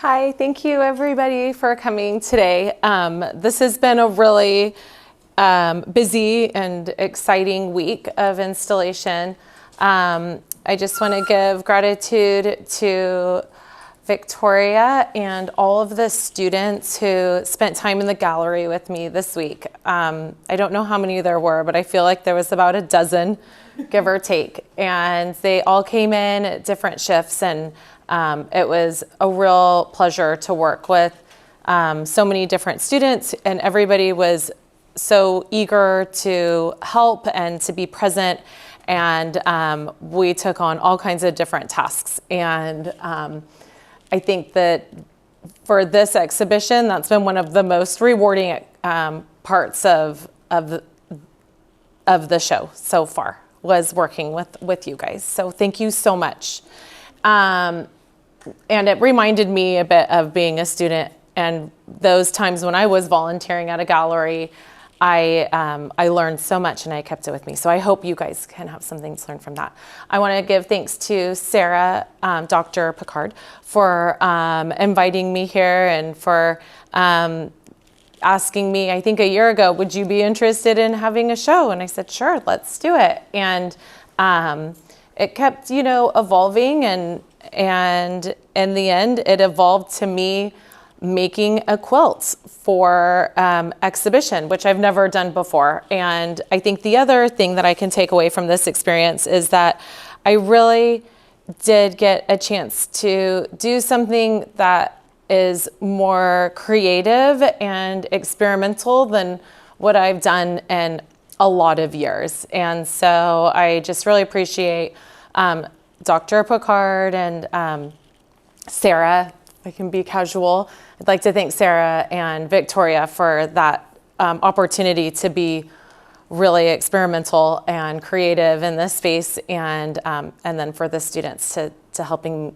Hi, thank you everybody for coming today. This has been a really busy and exciting week of installation. I just want to give gratitude to Victoria and all of the students who spent time in the gallery with me this week. I don't know how many there were, but I feel like there was about a dozen, give or take. And they all came in at different shifts, and it was a real pleasure to work with so many different students, and everybody was so eager to help and to be present. And we took on all kinds of different tasks. And I think that for this exhibition, that's been one of the most rewarding parts of the show so far, was working with you guys. So thank you so much. And it reminded me a bit of being a student and those times when I was volunteering at a gallery. I learned so much and I kept it with me. So I hope you guys can have something to learn from that. I want to give thanks to Sara, Dr. Picard, for inviting me here and for asking me, I think a year ago, would you be interested in having a show? And I said, sure, let's do it. And it kept, evolving, and in the end, it evolved to me making a quilt for exhibition, which I've never done before. And I think the other thing that I can take away from this experience is that I really did get a chance to do something that is more creative and experimental than what I've done in a lot of years. And so I just really appreciate Dr. Picard and Sara. I can be casual. I'd like to thank Sara and Victoria for that opportunity to be really experimental and creative in this space, and then for the students to helping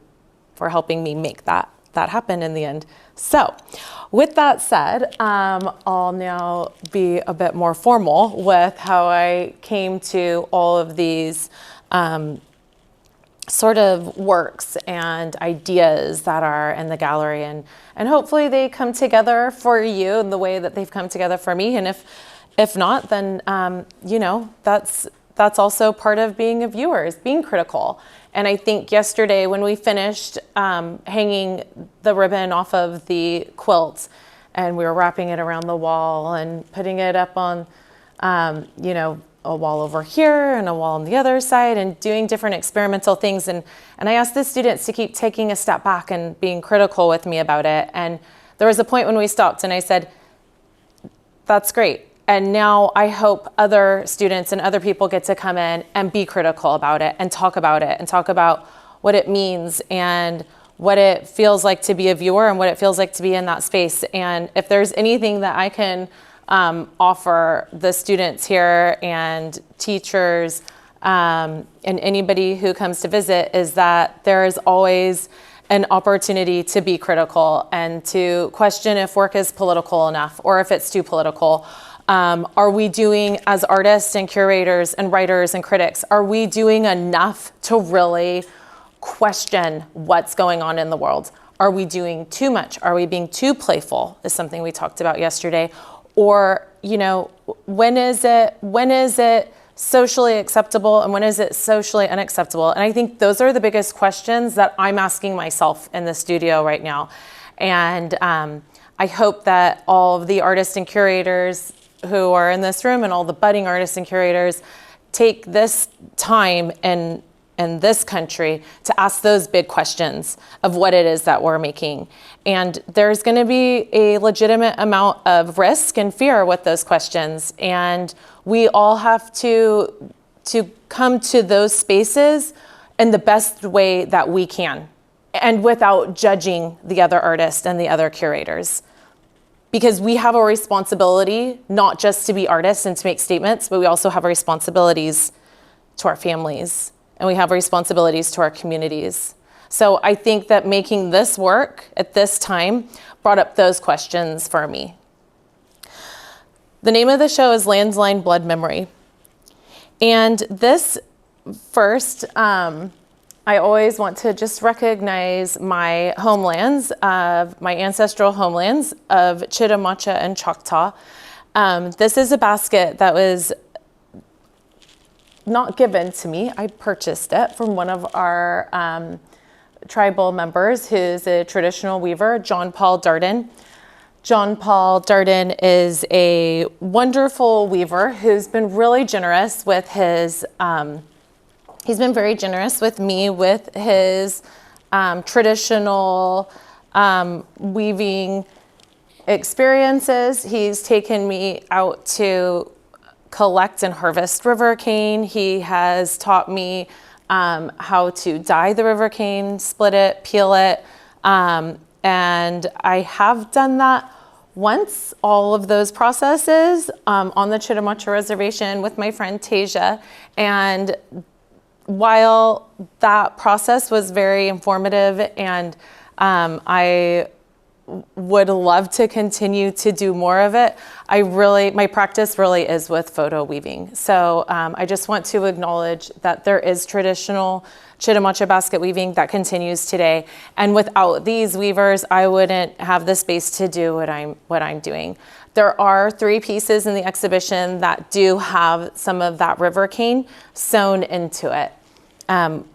me make that happen in the end. So with that said, I'll now be a bit more formal with how I came to all of these sort of works and ideas that are in the gallery, and hopefully they come together for you in the way that they've come together for me. And if not, then that's also part of being a viewer, is being critical. And I think yesterday when we finished hanging the ribbon off of the quilt, and we were wrapping it around the wall and putting it up on a wall over here and a wall on the other side, and doing different experimental things. And I asked the students to keep taking a step back and being critical with me about it. And there was a point when we stopped and I said, that's great. And now I hope other students and other people get to come in and be critical about it and talk about what it means and what it feels like to be a viewer and what it feels like to be in that space. And if there's anything that I can offer the students here and teachers and anybody who comes to visit, is that there is always an opportunity to be critical and to question if work is political enough or if it's too political. Are we doing, as artists and curators and writers and critics, are we doing enough to really question what's going on in the world? Are we doing too much? Are we being too playful, is something we talked about yesterday. Or, when is it socially acceptable and when is it socially unacceptable? And I think those are the biggest questions that I'm asking myself in the studio right now. And I hope that all of the artists and curators who are in this room and all the budding artists and curators take this time in this country to ask those big questions of what it is that we're making. And there's going to be a legitimate amount of risk and fear with those questions. And we all have to come to those spaces in the best way that we can, and without judging the other artists and the other curators. Because we have a responsibility not just to be artists and to make statements, but we also have responsibilities to our families, and we have responsibilities to our communities. So I think that making this work at this time brought up those questions for me. The name of the show is Landline Blood Memory. And this first I always want to just recognize my homelands, my ancestral homelands of Chitimacha and Choctaw. This is a basket that was not given to me. I purchased it from one of our tribal members who's a traditional weaver, John Paul Darden. John Paul Darden is a wonderful weaver who's been really generous with his, he's been very generous with me with his traditional weaving experiences. He's taken me out to collect and harvest river cane. He has taught me how to dye the river cane, split it, peel it. And I have done that once, all of those processes on the Chitimacha Reservation with my friend Tasia. And while that process was very informative and I would love to continue to do more of it, my practice really is with photo weaving. So I just want to acknowledge that there is traditional Chitimacha basket weaving that continues today. And without these weavers, I wouldn't have the space to do what I'm doing. There are 3 pieces in the exhibition that do have some of that river cane sewn into it,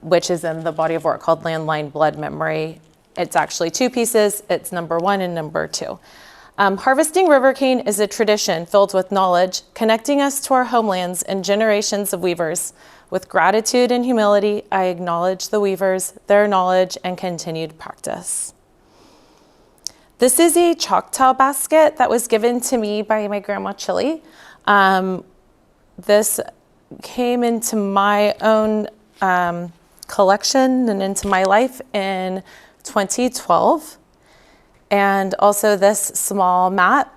which is in the body of work called Landline Blood Memory. It's actually 2 pieces. It's number 1 and number 2. Harvesting river cane is a tradition filled with knowledge, connecting us to our homelands and generations of weavers. With gratitude and humility, I acknowledge the weavers, their knowledge, and continued practice. This is a Choctaw basket that was given to me by my grandma Chili. This came into my own collection and into my life in 2012. And also this small mat.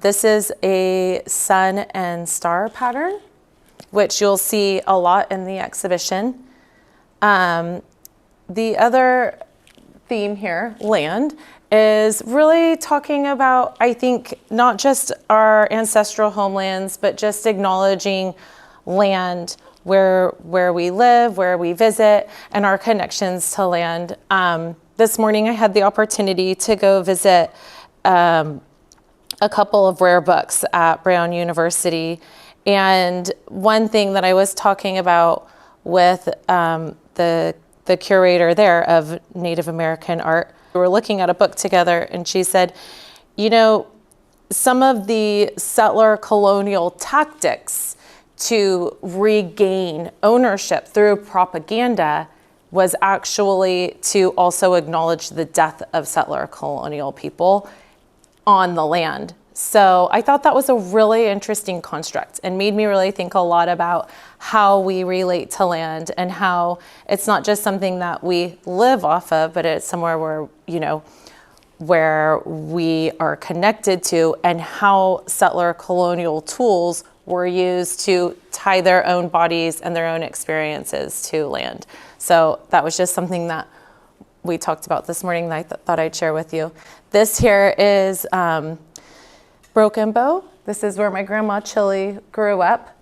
This is a sun and star pattern, which you'll see a lot in the exhibition. The other theme here, land, is really talking about, I think, not just our ancestral homelands, but just acknowledging land where we live, where we visit, and our connections to land. This morning I had the opportunity to go visit a couple of rare books at Brown University. And one thing that I was talking about with the curator there of Native American art, we were looking at a book together, and she said, you know, some of the settler colonial tactics to regain ownership through propaganda was actually to also acknowledge the death of settler colonial people on the land. So I thought that was a really interesting construct and made me really think a lot about how we relate to land and how it's not just something that we live off of, but it's somewhere where, you know, where we are connected to, and how settler colonial tools were used to tie their own bodies and their own experiences to land. So that was just something that we talked about this morning that I thought I'd share with you. This here is Broken Bow. This is where my grandma Chili grew up.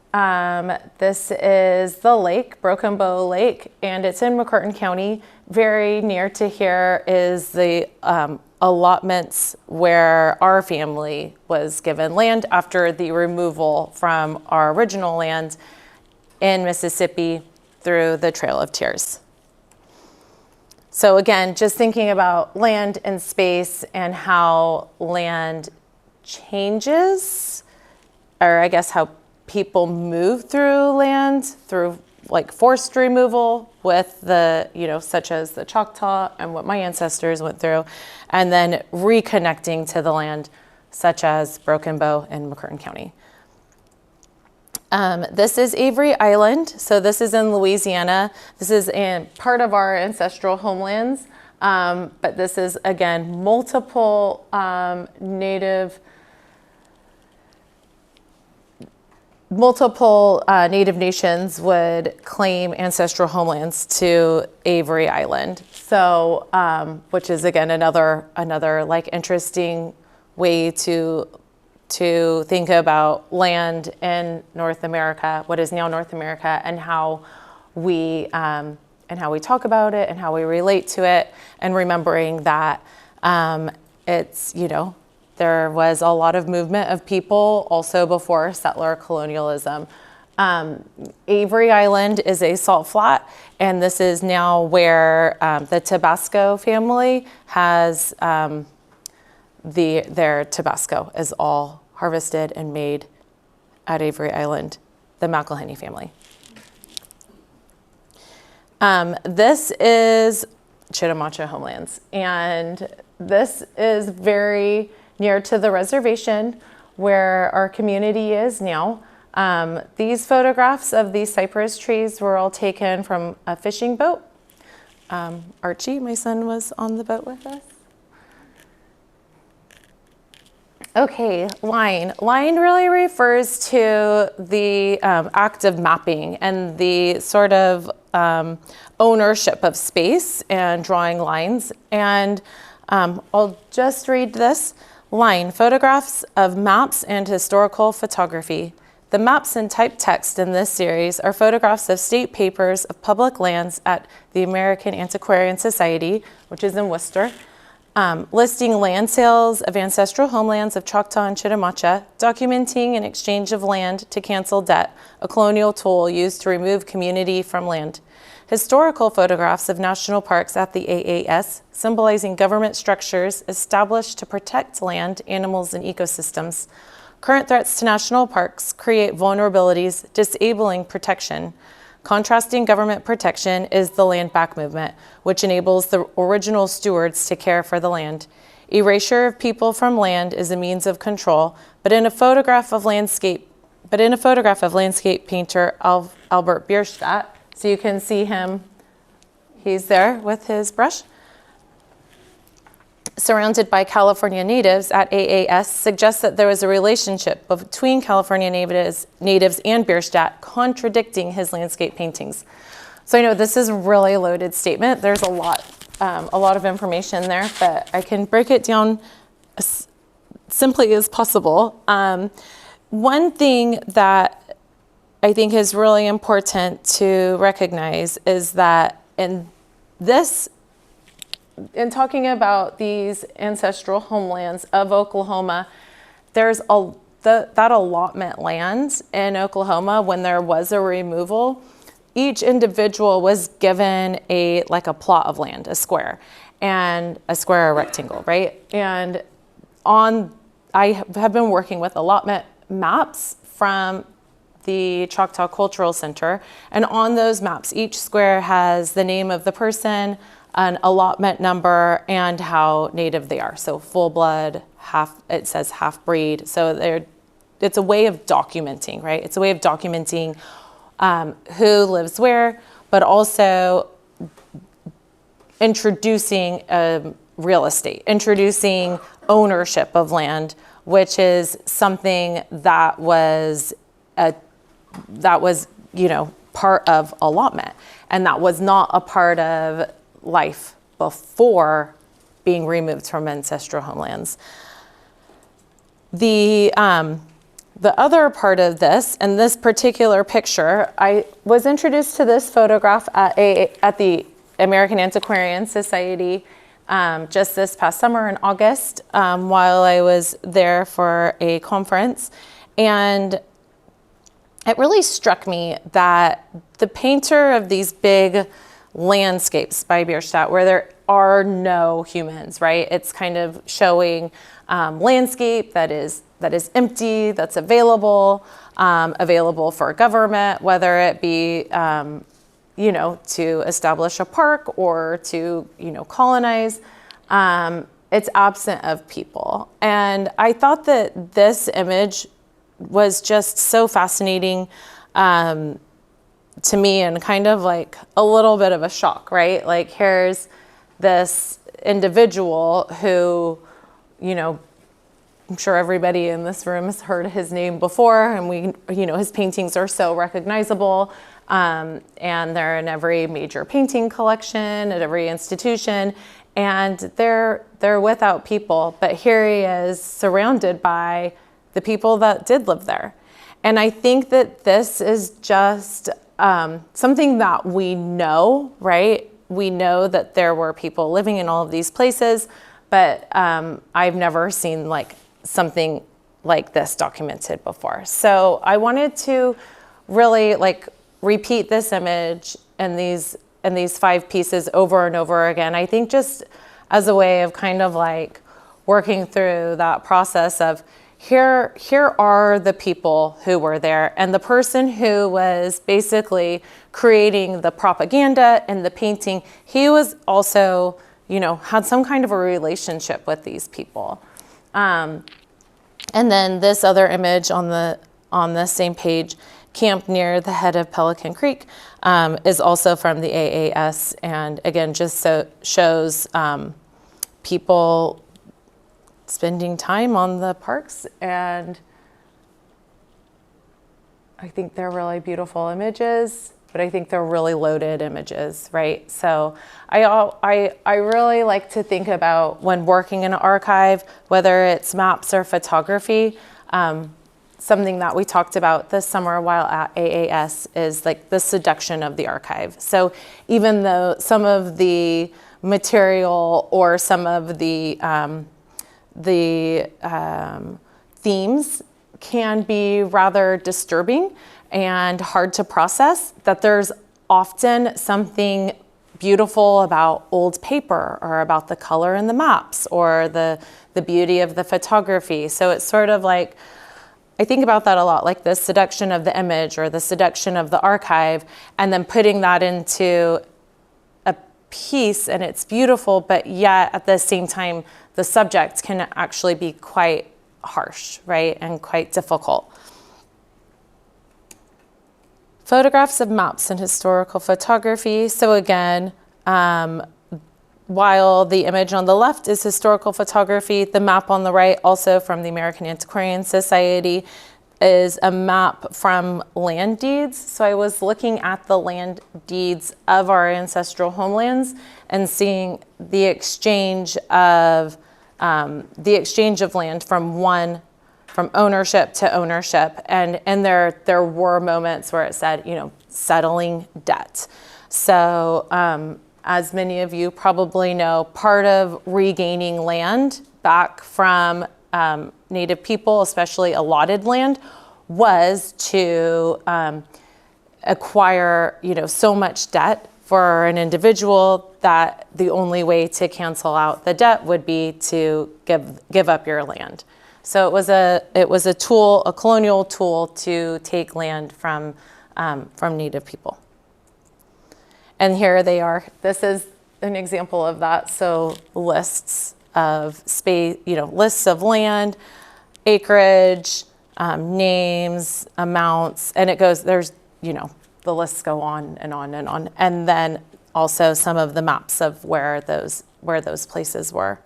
This is the lake, Broken Bow Lake, and it's in McCurtain County. Very near to here is the allotments where our family was given land after the removal from our original land in Mississippi through the Trail of Tears. So again, just thinking about land and space and how land changes, or I guess how people move through land through like forced removal with the, you know, such as the Choctaw and what my ancestors went through, and then reconnecting to the land, such as Broken Bow in McCurtain County. This is Avery Island. So this is in Louisiana. This is part of our ancestral homelands, but this is, again, multiple Native nations would claim ancestral homelands to Avery Island. So, which is again another like interesting way to think about land in North America, what is now North America, and how we and how we talk about it and how we relate to it, and remembering that it's, there was a lot of movement of people also before settler colonialism. Avery Island is a salt flat, and this is now where the Tabasco family has their Tabasco is all harvested and made at Avery Island, the McElhenney family. This is Chitimacha homelands, and this is very near to the reservation where our community is now. These photographs of these cypress trees were all taken from a fishing boat. Archie, my son, was on the boat with us. Okay, line. Line really refers to the act of mapping and the sort of ownership of space and drawing lines. And I'll just read this. Line, photographs of maps and historical photography. The maps and typed text in this series are photographs of state papers of public lands at the American Antiquarian Society, which is in Worcester, listing land sales of ancestral homelands of Choctaw and Chitimacha, documenting an exchange of land to cancel debt, a colonial tool used to remove community from land. Historical photographs of national parks at the AAS, symbolizing government structures established to protect land, animals, and ecosystems. Current threats to national parks create vulnerabilities, disabling protection. Contrasting government protection is the land back movement, which enables the original stewards to care for the land. Erasure of people from land is a means of control, but in a photograph of landscape painter Albert Bierstadt, so you can see him, he's there with his brush, surrounded by California natives at AAS, suggests that there was a relationship between California natives and Bierstadt, contradicting his landscape paintings. So I know this is a really loaded statement. There's a lot of information there, but I can break it down as simply as possible. One thing that I think is really important to recognize is that in talking about these ancestral homelands of Oklahoma, there's that allotment land in Oklahoma, when there was a removal, each individual was given a plot of land, a square or rectangle, right? And I have been working with allotment maps from the Choctaw Cultural Center, and on those maps, each square has the name of the person, an allotment number, and how native they are. So full blood, it says half breed. So it's a way of documenting, right? It's a way of documenting who lives where, but also introducing real estate, introducing ownership of land, which is something that was part of allotment, and that was not a part of life before being removed from ancestral homelands. The other part of this, and this particular picture, I was introduced to this photograph at the American Antiquarian Society just this past summer in August, while I was there for a conference. And it really struck me that the painter of these big landscapes by Bierstadt, where there are no humans, right? It's kind of showing landscape that is empty, that's available for government, whether it be to establish a park or to colonize. It's absent of people, and I thought that this image was just so fascinating to me, and kind of like a little bit of a shock, right? Like, here's this individual who, I'm sure everybody in this room has heard his name before, and his paintings are so recognizable, and they're in every major painting collection at every institution, and they're without people, but here he is surrounded by the people that did live there. And I think that this is just something that we know, right? We know that there were people living in all of these places, but I've never seen like something like this documented before. So I wanted to really like repeat this image and these 5 pieces over and over again. I think just as a way of kind of like working through that process of here are the people who were there, and the person who was basically creating the propaganda and the painting, he was also, you know, had some kind of a relationship with these people. And then this other image on the same page, camp near the head of Pelican Creek, is also from the AAS, and again, just shows people spending time on the parks, and I think they're really beautiful images, but I think they're really loaded images, right? So I really like to think about when working in an archive, whether it's maps or photography, something that we talked about this summer while at AAS is like the seduction of the archive. So even though some of the material or some of the themes can be rather disturbing and hard to process, that there's often something beautiful about old paper or about the color in the maps or the beauty of the photography. So it's sort of like, I think about that a lot, like the seduction of the image or the seduction of the archive, and then putting that into a piece, and it's beautiful, but yet at the same time, the subject can actually be quite harsh, right, and quite difficult. Photographs of maps and historical photography. So again, while the image on the left is historical photography, the map on the right, also from the American Antiquarian Society, is a map from land deeds. So I was looking at the land deeds of our ancestral homelands and seeing the exchange of land from ownership to ownership, and there were moments where it said, you know, settling debt. So as many of you probably know, part of regaining land back from Native people, especially allotted land, was to acquire, you know, so much debt for an individual that the only way to cancel out the debt would be to give up your land. So it was a tool, a colonial tool, to take land from Native people. And here they are. This is an example of that. So lists of space, you know, lists of land, acreage, names, amounts, and it goes, there's, you know, the lists go on and on and on. And then also some of the maps of where those places were.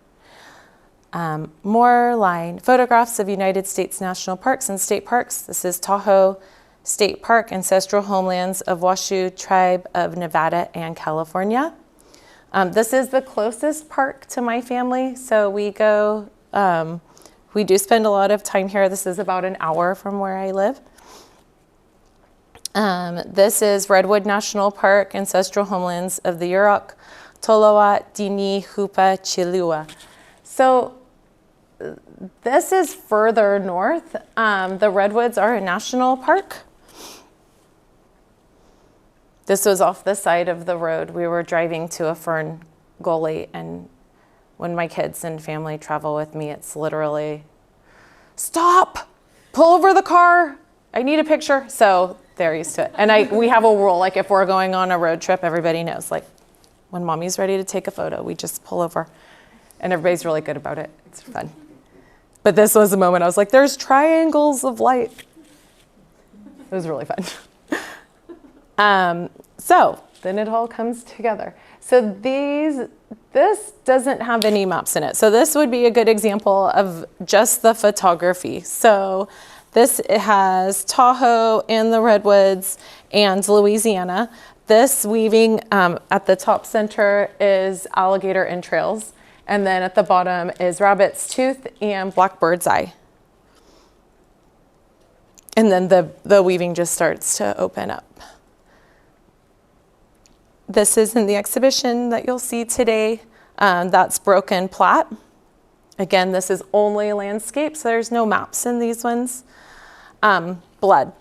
More line, photographs of United States national parks and state parks. This is Tahoe State Park, ancestral homelands of Washoe Tribe of Nevada and California. This is the closest park to my family, so we go, we do spend a lot of time here. This is about an hour from where I live. This is Redwood National Park, ancestral homelands of the Yurok, Tolowa, Dini, Hupa, Chilua. So this is further north. The Redwoods are a national park. This was off the side of the road. We were driving to a fern gully, and when my kids and family travel with me, it's literally, stop, pull over the car, I need a picture. So they're used to it. And we have a rule, like if we're going on a road trip, everybody knows, like when mommy's ready to take a photo, we just pull over. And everybody's really good about it. It's fun. But this was a moment I was like, there's triangles of light. It was really fun. So then it all comes together. So this doesn't have any maps in it. So this would be a good example of just the photography. So this, it has Tahoe and the Redwoods and Louisiana. This weaving at the top center is alligator entrails. And then at the bottom is rabbit's tooth and blackbird's eye. And then the weaving just starts to open up. This is in the exhibition that you'll see today. That's broken plat. Again, this is only landscape, so there's no maps in these ones. Blood.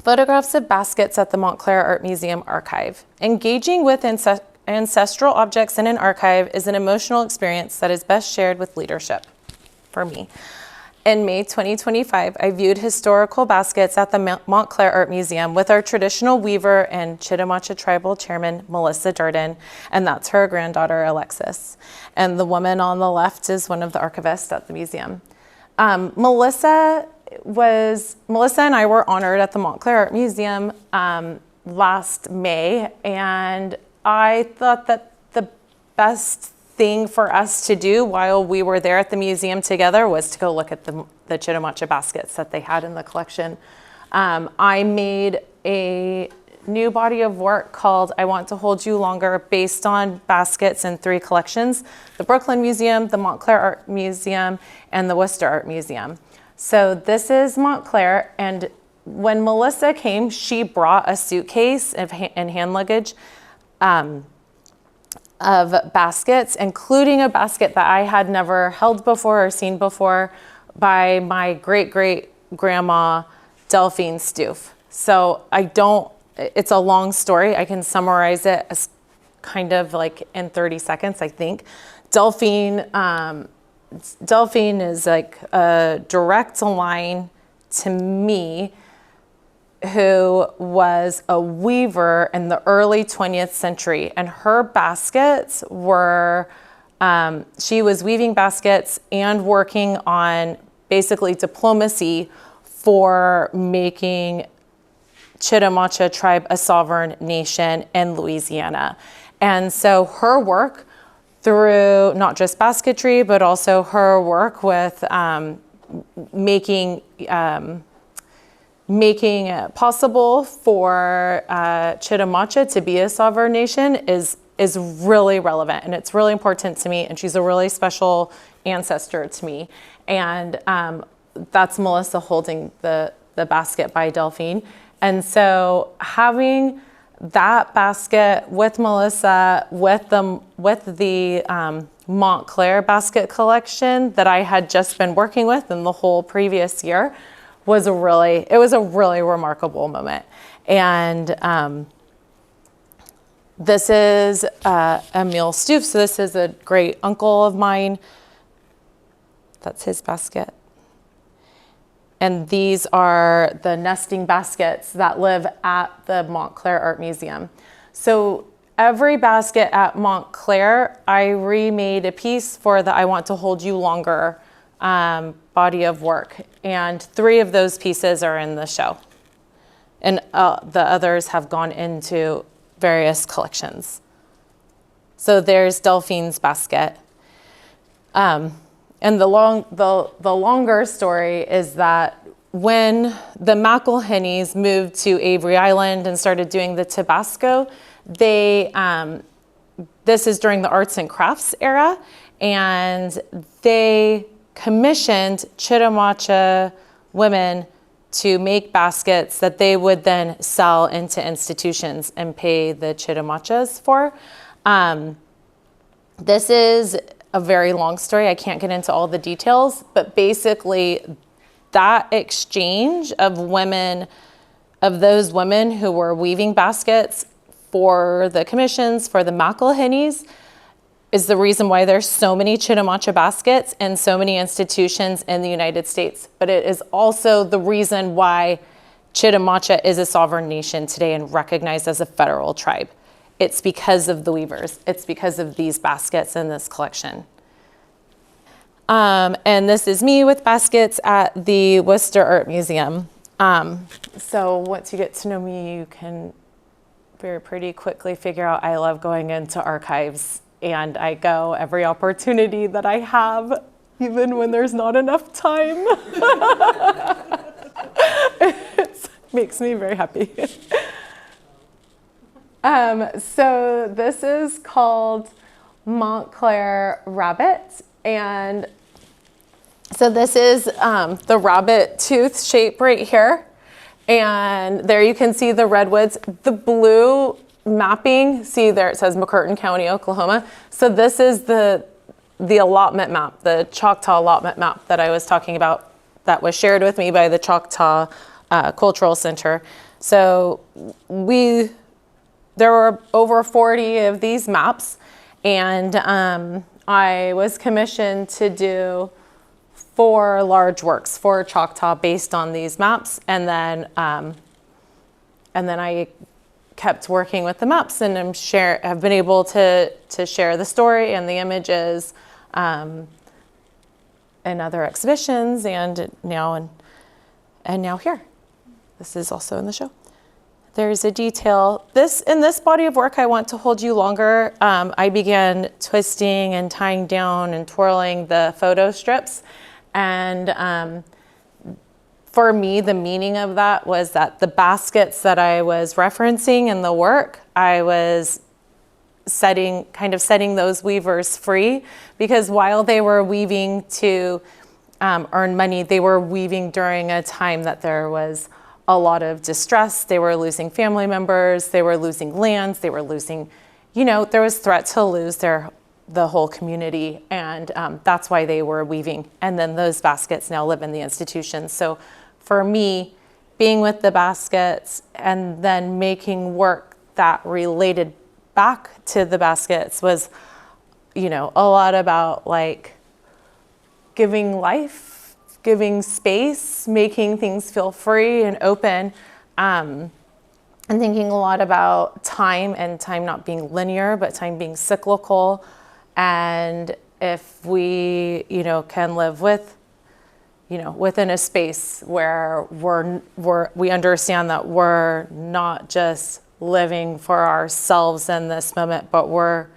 Photographs of baskets at the Montclair Art Museum archive. Engaging with ancestral objects in an archive is an emotional experience that is best shared with leadership, for me. In May 2025, I viewed historical baskets at the Montclair Art Museum with our traditional weaver and Chitimacha tribal chairman, Melissa Durden, and that's her granddaughter, Alexis. And the woman on the left is one of the archivists at the museum. Melissa and I were honored at the Montclair Art Museum last May, and I thought that the best thing for us to do while we were there at the museum together was to go look at the Chitimacha baskets that they had in the collection. I made a new body of work called I Want to Hold You Longer based on baskets in 3 collections: the Brooklyn Museum, the Montclair Art Museum, and the Worcester Art Museum. So this is Montclair, and when Melissa came, she brought a suitcase and hand luggage of baskets, including a basket that I had never held before or seen before by my great-great-grandma, Delphine Stoof. So it's a long story. I can summarize it as kind of like in 30 seconds, I think. Delphine is like a direct line to me, who was a weaver in the early 20th century. And her baskets were, she was weaving baskets and working on basically diplomacy for making Chitimacha tribe a sovereign nation in Louisiana. And so her work through not just basketry, but also her work with making it possible for Chitimacha to be a sovereign nation is really relevant, and it's really important to me, and she's a really special ancestor to me. And that's Melissa holding the basket by Delphine. And so having that basket with Melissa, with the Montclair basket collection that I had just been working with in the whole previous year, was a really remarkable moment. And this is Emil Stoof. So this is a great uncle of mine. That's his basket. And these are the nesting baskets that live at the Montclair Art Museum. So every basket at Montclair, I remade a piece for the I Want to Hold You Longer body of work. And 3 of those pieces are in the show. And the others have gone into various collections. So there's Delphine's basket. And the longer story is that when the McElhennys moved to Avery Island and started doing the Tabasco, this is during the arts and crafts era, and they commissioned Chitimacha women to make baskets that they would then sell into institutions and pay the Chitimachas for. This is a very long story. I can't get into all the details, but basically that exchange of those women who were weaving baskets for the commissions, for the McElhennys, is the reason why there's so many Chitimacha baskets and so many institutions in the United States. But it is also the reason why Chitimacha is a sovereign nation today and recognized as a federal tribe. It's because of the weavers. It's because of these baskets in this collection. And this is me with baskets at the Worcester Art Museum. So once you get to know me, you can pretty quickly figure out I love going into archives, and I go every opportunity that I have, even when there's not enough time. It makes me very happy. So this is called Montclair Rabbit, and so this is the rabbit tooth shape right here, and there you can see the redwoods. The blue mapping, see there it says McCurtain County, Oklahoma. So this is the allotment map, the Choctaw allotment map that I was talking about that was shared with me by the Choctaw Cultural Center. So there were over 40 of these maps, and I was commissioned to do 4 large works for Choctaw based on these maps, and then I kept working with the maps, and have been able to share the story and the images in other exhibitions, and now here. This is also in the show. There's a detail. In this body of work, I want to hold you longer. I began twisting and tying down and twirling the photo strips, and for me, the meaning of that was that the baskets that I was referencing in the work, I was setting those weavers free, because while they were weaving to earn money, they were weaving during a time that there was a lot of distress. They were losing family members, they were losing lands, they were losing, there was threat to lose the whole community, and that's why they were weaving. And then those baskets now live in the institution. So for me, being with the baskets and then making work that related back to the baskets was, a lot about like giving life, giving space, making things feel free and open, and thinking a lot about time, and time not being linear, but time being cyclical. And if we, can live within a space where we understand that we're not just living for ourselves in this moment, but we're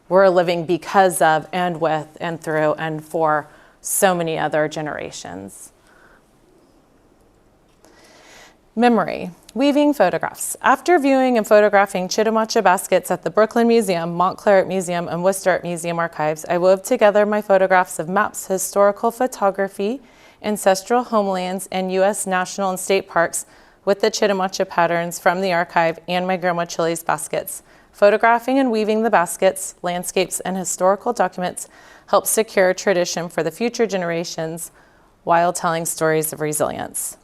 living because of and with and through and for so many other generations. Memory. Weaving photographs. After viewing and photographing Chitimacha baskets at the Brooklyn Museum, Montclair Art Museum, and Worcester Art Museum archives, I wove together my photographs of maps, historical photography, ancestral homelands, and U.S. national and state parks with the Chitimacha patterns from the archive and my Grandma Chili's baskets. Photographing and weaving the baskets, landscapes, and historical documents helps secure tradition for the future generations while telling stories of resilience.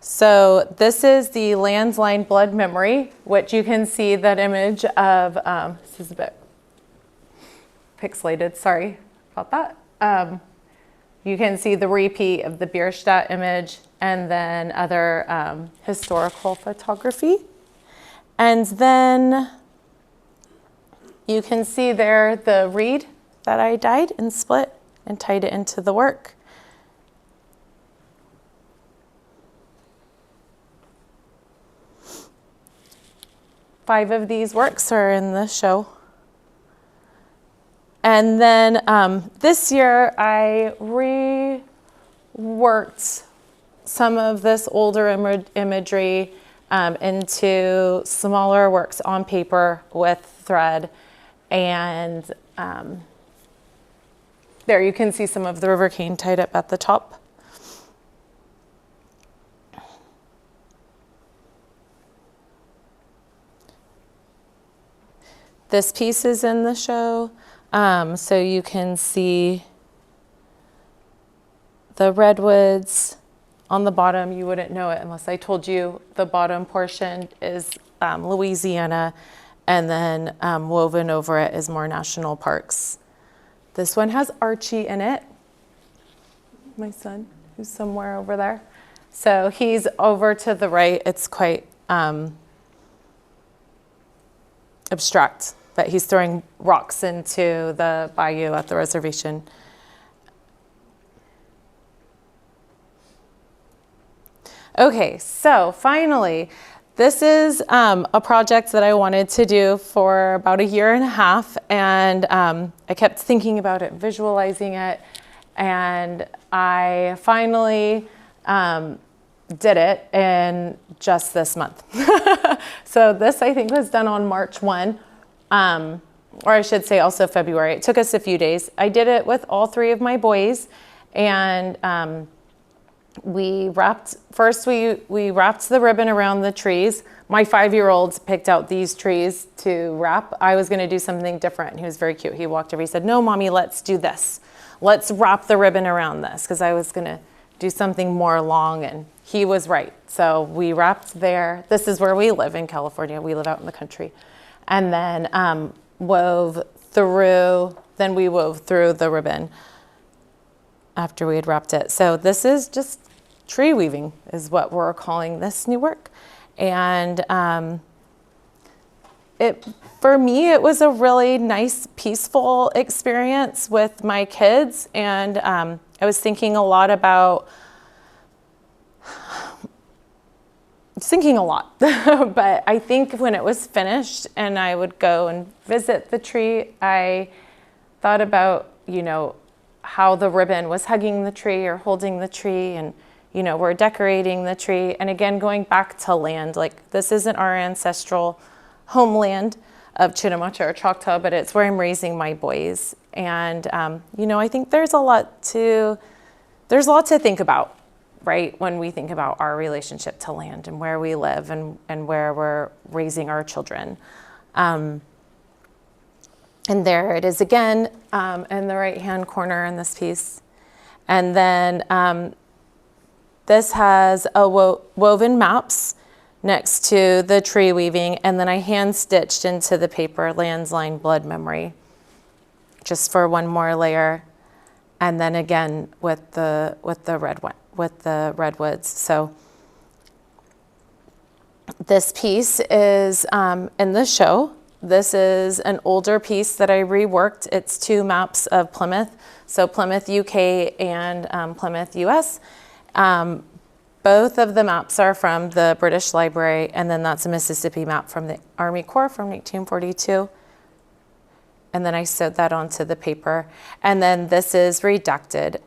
So this is the Landline Blood Memory, which you can see that image of, this is a bit pixelated, sorry about that. You can see the repeat of the Bierstadt image, and then other historical photography. And then you can see there the reed that I dyed and split and tied it into the work. Five of these works are in the show. And then this year I reworked some of this older imagery into smaller works on paper with thread. And there you can see some of the river cane tied up at the top. This piece is in the show, so you can see the redwoods on the bottom. You wouldn't know it unless I told you the bottom portion is Louisiana, and then woven over it is more national parks. This one has Archie in it, my son, who's somewhere over there. So he's over to the right. It's quite abstract, but he's throwing rocks into the bayou at the reservation. Okay, so finally, this is a project that I wanted to do for about a year and a half, and I kept thinking about it, visualizing it, and I finally did it in just this month. So this, I think, was done on March 1, or I should say also February. It took us a few days. I did it with all 3 of my boys, and we wrapped the ribbon around the trees. My 5-year-olds picked out these trees to wrap. I was going to do something different. He was very cute. He walked over. He said, "No, Mommy, let's do this. Let's wrap the ribbon around this," because I was going to do something more long, and he was right. So we wrapped there. This is where we live in California. We live out in the country. And then we wove through the ribbon after we had wrapped it. So this is just tree weaving is what we're calling this new work. And for me, it was a really nice, peaceful experience with my kids. And I was thinking a lot, but I think when it was finished and I would go and visit the tree, I thought about, how the ribbon was hugging the tree or holding the tree, and, we're decorating the tree. And again, going back to land, like this isn't our ancestral homeland of Chitimacha or Choctaw, but it's where I'm raising my boys. And, I think there's a lot to think about, right? When we think about our relationship to land and where we live and where we're raising our children. And there it is again, in the right-hand corner in this piece. And then this has a woven maps next to the tree weaving, and then I hand-stitched into the paper Lands, Line, Blood, Memory, just for one more layer. And then again with the redwoods. So this piece is in the show. This is an older piece that I reworked. It's 2 maps of Plymouth, so Plymouth, UK, and Plymouth, US. Both of the maps are from the British Library, and then that's a Mississippi map from the Army Corps from 1942. And then I sewed that onto the paper. And then this is redacted.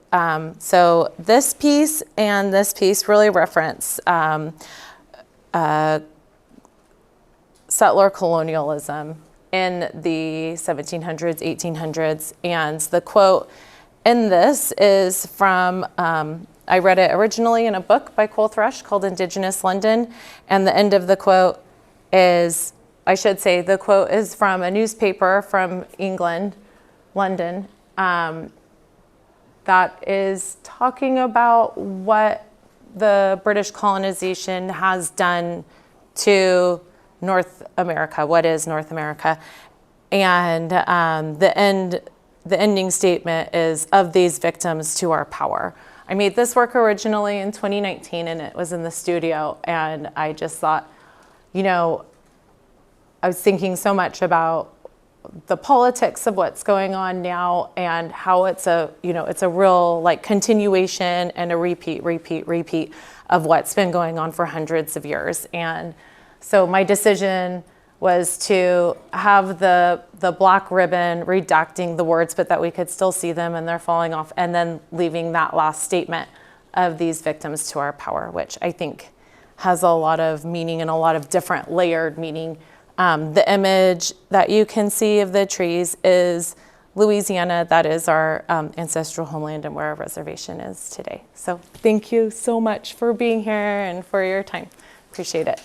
So this piece and this piece really reference settler colonialism in the 1700s, 1800s. And the quote in this is from, I read it originally in a book by Cole Thrush called Indigenous London. And the end of the quote is, the quote is from a newspaper from England, London, that is talking about what the British colonization has done to North America, what is North America. And the ending statement is, "Of these victims to our power." I made this work originally in 2019, and it was in the studio, and I just thought, I was thinking so much about the politics of what's going on now and how it's a real like continuation and a repeat of what's been going on for hundreds of years. And so my decision was to have the black ribbon redacting the words, but that we could still see them and they're falling off, and then leaving that last statement of "these victims to our power," which I think has a lot of meaning and a lot of different layered meaning. The image that you can see of the trees is Louisiana. That is our ancestral homeland and where our reservation is today. So thank you so much for being here and for your time. Appreciate it.